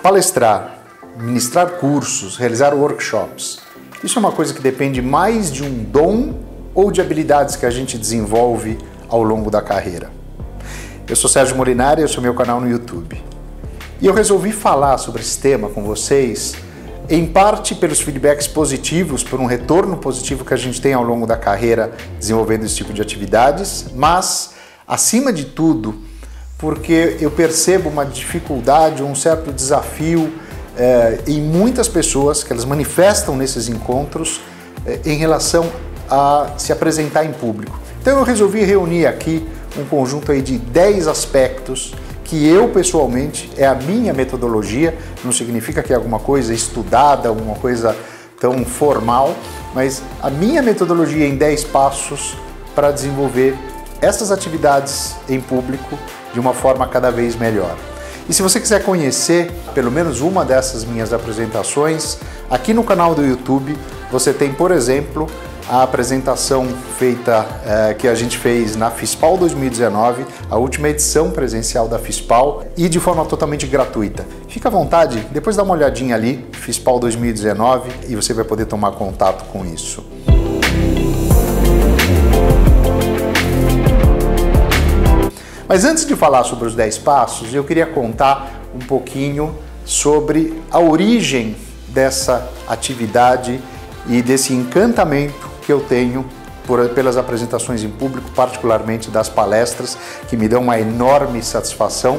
Palestrar, ministrar cursos, realizar workshops, isso é uma coisa que depende mais de um dom ou de habilidades que a gente desenvolve ao longo da carreira. Eu sou Sérgio Molinari, esse é o meu canal no YouTube. E eu resolvi falar sobre esse tema com vocês, em parte pelos feedbacks positivos, por um retorno positivo que a gente tem ao longo da carreira desenvolvendo esse tipo de atividades, mas, acima de tudo, porque eu percebo uma dificuldade, um certo desafio em muitas pessoas que elas manifestam nesses encontros em relação a se apresentar em público. Então eu resolvi reunir aqui um conjunto aí de 10 aspectos que eu pessoalmente, é a minha metodologia, não significa que é alguma coisa estudada, alguma coisa tão formal, mas a minha metodologia em 10 passos para desenvolver essas atividades em público de uma forma cada vez melhor. E se você quiser conhecer pelo menos uma dessas minhas apresentações, aqui no canal do YouTube você tem, por exemplo, a apresentação feita que a gente fez na FISPAL 2019, a última edição presencial da FISPAL, e de forma totalmente gratuita. Fica à vontade, depois dá uma olhadinha ali, FISPAL 2019, e você vai poder tomar contato com isso. Mas antes de falar sobre os 10 passos, eu queria contar um pouquinho sobre a origem dessa atividade e desse encantamento que eu tenho pelas apresentações em público, particularmente das palestras, que me dão uma enorme satisfação.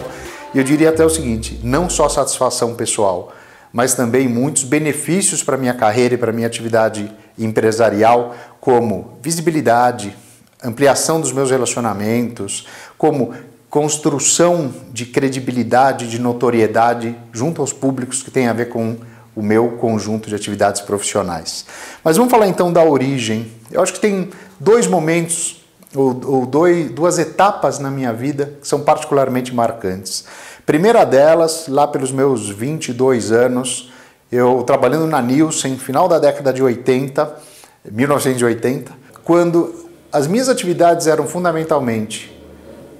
E eu diria até o seguinte, não só satisfação pessoal, mas também muitos benefícios para a minha carreira e para a minha atividade empresarial, como visibilidade, ampliação dos meus relacionamentos, como construção de credibilidade, de notoriedade junto aos públicos que tem a ver com o meu conjunto de atividades profissionais. Mas vamos falar então da origem. Eu acho que tem dois momentos, duas etapas na minha vida que são particularmente marcantes. Primeira delas, lá pelos meus 22 anos, eu trabalhando na Nielsen, final da década de 80, 1980, quando as minhas atividades eram fundamentalmente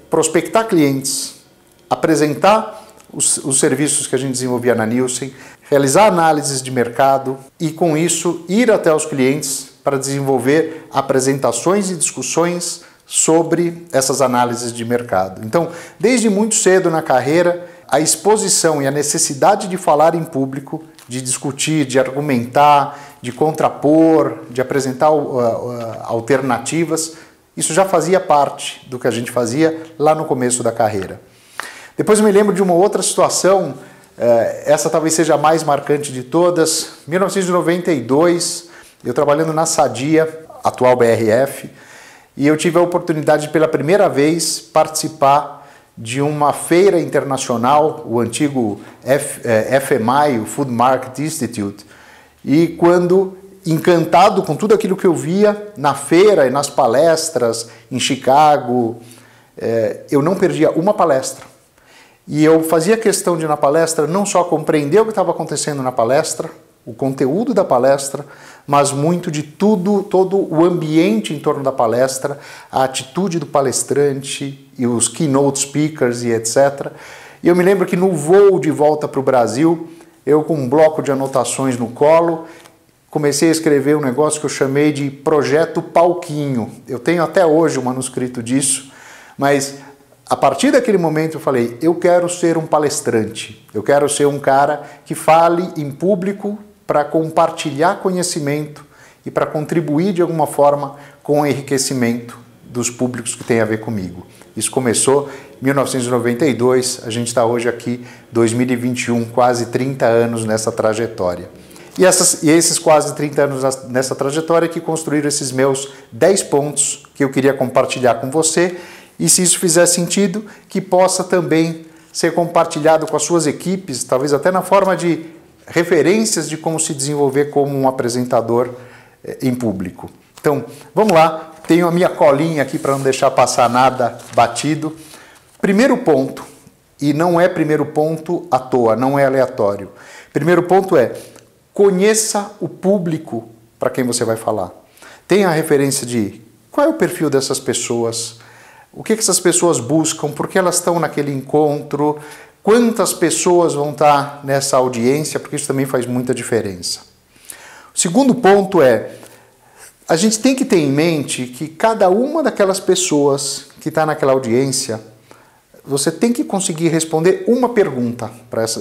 prospectar clientes, apresentar os serviços que a gente desenvolvia na Nielsen, realizar análises de mercado e, com isso, ir até os clientes para desenvolver apresentações e discussões sobre essas análises de mercado. Então, desde muito cedo na carreira, a exposição e a necessidade de falar em público, de discutir, de argumentar, de contrapor, de apresentar alternativas, isso já fazia parte do que a gente fazia lá no começo da carreira. Depois eu me lembro de uma outra situação, essa talvez seja a mais marcante de todas. Em 1992, eu trabalhando na Sadia, atual BRF, e eu tive a oportunidade de, pela primeira vez, participar de uma feira internacional, o antigo FMI, o Food Market Institute, e quando, encantado com tudo aquilo que eu via na feira e nas palestras em Chicago, eu não perdia uma palestra. E eu fazia questão de, na palestra, não só compreender o que estava acontecendo na palestra, o conteúdo da palestra, mas muito de tudo, todo o ambiente em torno da palestra, a atitude do palestrante e os keynote speakers e etc. E eu me lembro que no voo de volta para o Brasil, eu com um bloco de anotações no colo, comecei a escrever um negócio que eu chamei de Projeto Palquinho. Eu tenho até hoje o manuscrito disso, mas a partir daquele momento eu falei, eu quero ser um palestrante, eu quero ser um cara que fale em público para compartilhar conhecimento e para contribuir de alguma forma com o enriquecimento dos públicos que tem a ver comigo. Isso começou em 1992, a gente está hoje aqui, 2021, quase 30 anos nessa trajetória. E esses quase 30 anos nessa trajetória que construíram esses meus 10 pontos que eu queria compartilhar com você, e se isso fizer sentido, que possa também ser compartilhado com as suas equipes, talvez até na forma de referências de como se desenvolver como um apresentador em público. Então, vamos lá, tenho a minha colinha aqui para não deixar passar nada batido. Primeiro ponto, e não é primeiro ponto à toa, não é aleatório. Primeiro ponto é, conheça o público para quem você vai falar. Tenha a referência de qual é o perfil dessas pessoas, o que essas pessoas buscam, por que elas estão naquele encontro, quantas pessoas vão estar nessa audiência, porque isso também faz muita diferença. O segundo ponto é, a gente tem que ter em mente que cada uma daquelas pessoas que está naquela audiência, você tem que conseguir responder uma pergunta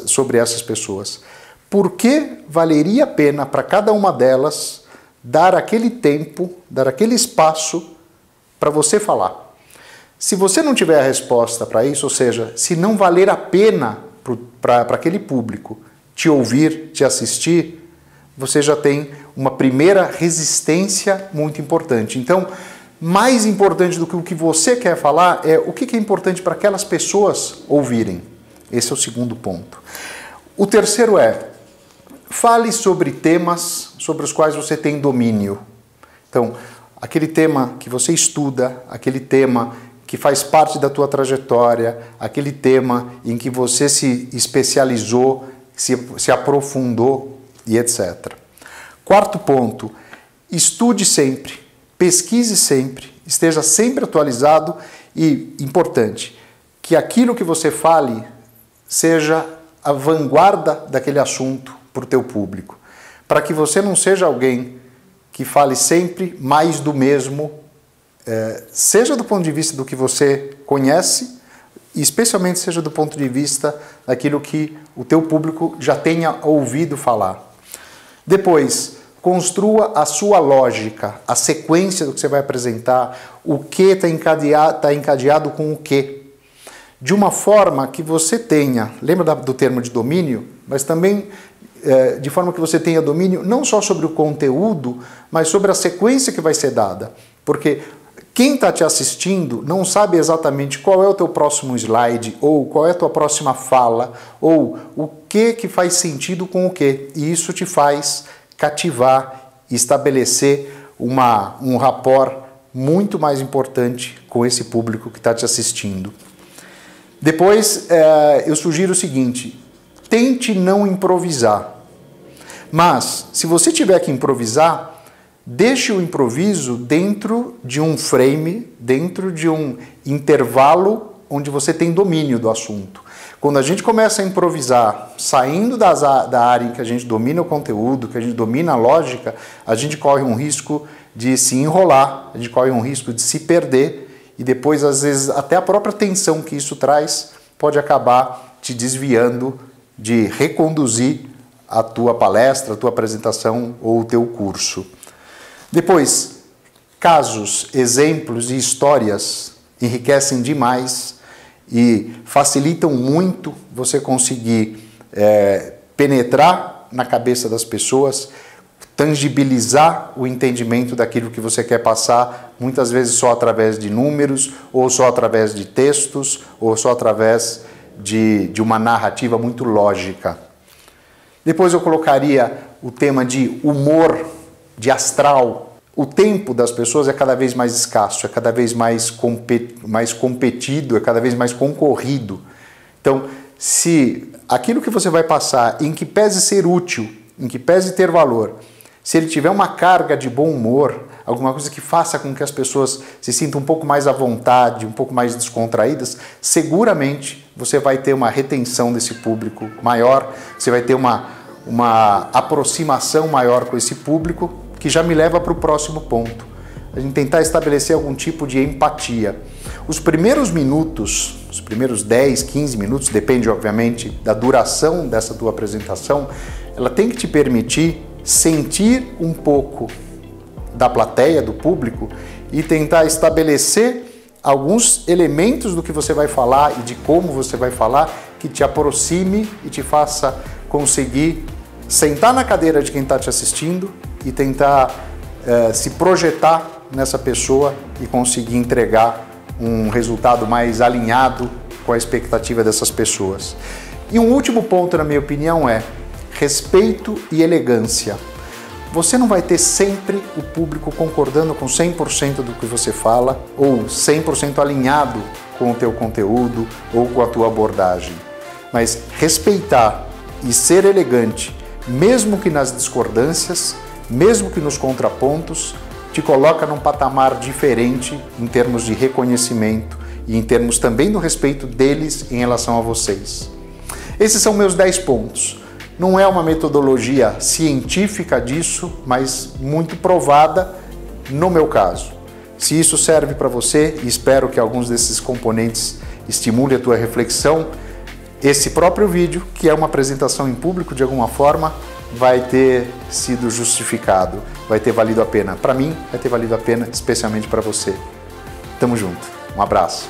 sobre essas pessoas. Por que valeria a pena para cada uma delas dar aquele tempo, dar aquele espaço para você falar? Se você não tiver a resposta para isso, ou seja, se não valer a pena para aquele público te ouvir, te assistir, você já tem uma primeira resistência muito importante. Então, mais importante do que o que você quer falar é o que é importante para aquelas pessoas ouvirem. Esse é o segundo ponto. O terceiro é, fale sobre temas sobre os quais você tem domínio. Então, aquele tema que você estuda, aquele tema que faz parte da tua trajetória, aquele tema em que você se especializou, se aprofundou e etc. Quarto ponto, estude sempre, pesquise sempre, esteja sempre atualizado e, importante, que aquilo que você fale seja a vanguarda daquele assunto para o teu público, para que você não seja alguém que fale sempre mais do mesmo, seja do ponto de vista do que você conhece, e especialmente seja do ponto de vista daquilo que o teu público já tenha ouvido falar. Depois, construa a sua lógica, a sequência do que você vai apresentar, o que está encadeado com o que. De uma forma que você tenha, lembra do termo de domínio, mas também de forma que você tenha domínio não só sobre o conteúdo, mas sobre a sequência que vai ser dada. Porque quem está te assistindo não sabe exatamente qual é o teu próximo slide, ou qual é a tua próxima fala, ou o que faz sentido com o que. E isso te faz cativar e estabelecer um rapport muito mais importante com esse público que está te assistindo. Depois, eu sugiro o seguinte, tente não improvisar. Mas, se você tiver que improvisar, deixe o improviso dentro de um frame, dentro de um intervalo onde você tem domínio do assunto. Quando a gente começa a improvisar, saindo da área em que a gente domina o conteúdo, que a gente domina a lógica, a gente corre um risco de se enrolar, a gente corre um risco de se perder e depois, às vezes, até a própria tensão que isso traz pode acabar te desviando de reconduzir a tua palestra, a tua apresentação ou o teu curso. Depois, casos, exemplos e histórias enriquecem demais e facilitam muito você conseguir penetrar na cabeça das pessoas, tangibilizar o entendimento daquilo que você quer passar, muitas vezes só através de números, ou só através de textos, ou só através de uma narrativa muito lógica. Depois eu colocaria o tema de humor, de astral. O tempo das pessoas é cada vez mais escasso, é cada vez mais competido, é cada vez mais concorrido. Então, se aquilo que você vai passar, em que pese ser útil, em que pese ter valor, se ele tiver uma carga de bom humor, alguma coisa que faça com que as pessoas se sintam um pouco mais à vontade, um pouco mais descontraídas, seguramente você vai ter uma retenção desse público maior, você vai ter uma aproximação maior com esse público, que já me leva para o próximo ponto. A gente tentar estabelecer algum tipo de empatia. Os primeiros minutos, os primeiros 10, 15 minutos, depende obviamente da duração dessa tua apresentação, ela tem que te permitir sentir um pouco da plateia, do público, e tentar estabelecer alguns elementos do que você vai falar e de como você vai falar que te aproxime e te faça conseguir sentar na cadeira de quem está te assistindo e tentar se projetar nessa pessoa e conseguir entregar um resultado mais alinhado com a expectativa dessas pessoas. E um último ponto, na minha opinião, é respeito e elegância. Você não vai ter sempre o público concordando com 100% do que você fala ou 100% alinhado com o teu conteúdo ou com a tua abordagem. Mas respeitar e ser elegante, mesmo que nas discordâncias, mesmo que nos contrapontos, te coloca num patamar diferente em termos de reconhecimento e em termos também do respeito deles em relação a vocês. Esses são meus 10 pontos. Não é uma metodologia científica disso, mas muito provada no meu caso. Se isso serve para você, e espero que alguns desses componentes estimulem a tua reflexão, esse próprio vídeo, que é uma apresentação em público de alguma forma, vai ter sido justificado, vai ter valido a pena. Para mim, vai ter valido a pena, especialmente para você. Tamo junto. Um abraço.